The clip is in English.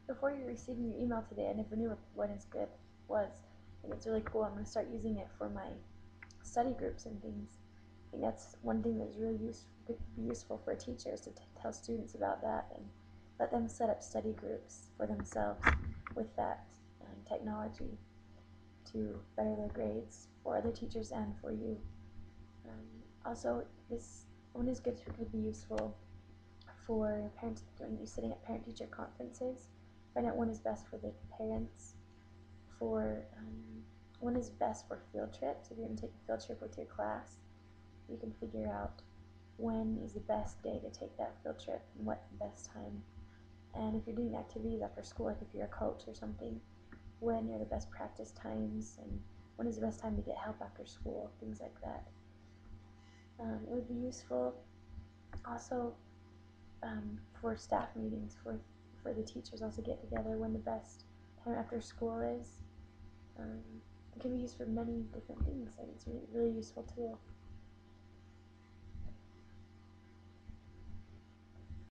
before you're receiving your email today, I never knew what When is Good was. I think it's really cool. I'm going to start using it for my study groups and things. I think that's one thing that's really could be useful for teachers to tell students about that and let them set up study groups for themselves with that technology to better their grades for other teachers and for you. Also, this one is good could be useful for parents when you're sitting at parent-teacher conferences. Find out when is best for the parents. For when is best for field trips. If you're going to take a field trip with your class, you can figure out when is the best day to take that field trip and what the best time. And if you're doing activities after school, like if you're a coach or something, when are the best practice times and when is the best time to get help after school, things like that. It would be useful also for staff meetings for the teachers also get together when the best time after school is. It can be used for many different things. Like it's a really useful tool.